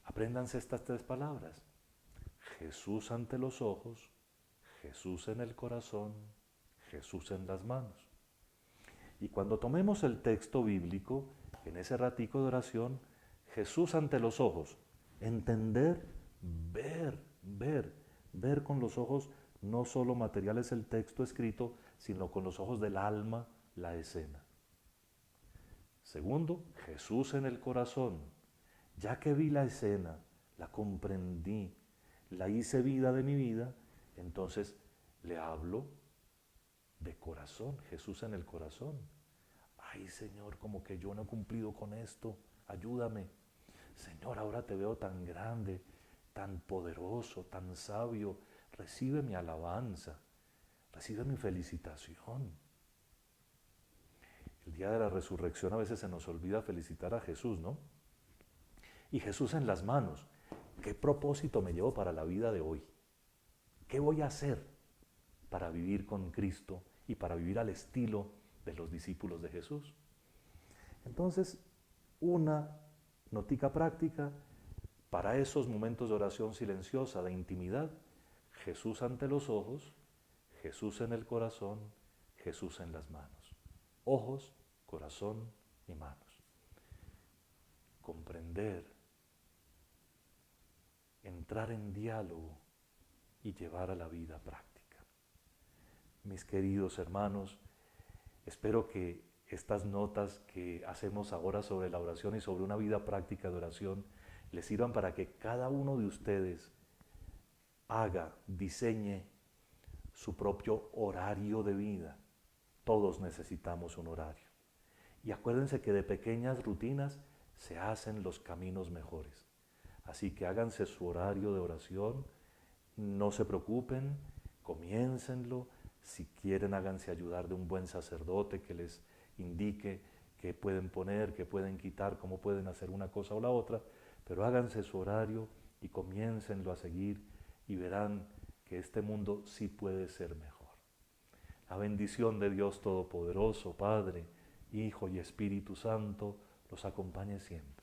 apréndanse estas 3 palabras. Jesús ante los ojos, Jesús en el corazón, Jesús en las manos. Y cuando tomemos el texto bíblico, en ese ratico de oración, Jesús ante los ojos, entender, ver con los ojos no solo materiales el texto escrito, sino con los ojos del alma la escena. Segundo, Jesús en el corazón. Ya que vi la escena, la comprendí, la hice vida de mi vida, entonces le hablo de corazón, Jesús en el corazón. Ay, Señor, como que yo no he cumplido con esto, ayúdame. Señor, ahora te veo tan grande, tan poderoso, tan sabio, recibe mi alabanza, recibe mi felicitación. El día de la resurrección a veces se nos olvida felicitar a Jesús, ¿no? Y Jesús en las manos. ¿Qué propósito me llevo para la vida de hoy? ¿Qué voy a hacer para vivir con Cristo y para vivir al estilo de los discípulos de Jesús? Entonces, una notica práctica para esos momentos de oración silenciosa, de intimidad: Jesús ante los ojos, Jesús en el corazón, Jesús en las manos. Ojos, corazón y manos. Comprender, entrar en diálogo y llevar a la vida práctica. Mis queridos hermanos, espero que estas notas que hacemos ahora sobre la oración y sobre una vida práctica de oración les sirvan para que cada uno de ustedes haga, diseñe su propio horario de vida. Todos necesitamos un horario. Y acuérdense que de pequeñas rutinas se hacen los caminos mejores. Así que háganse su horario de oración, no se preocupen, comiéncenlo. Si quieren, háganse ayudar de un buen sacerdote que les indique qué pueden poner, qué pueden quitar, cómo pueden hacer una cosa o la otra, pero háganse su horario y comiéncenlo a seguir y verán que este mundo sí puede ser mejor. La bendición de Dios Todopoderoso, Padre, Hijo y Espíritu Santo, los acompañe siempre.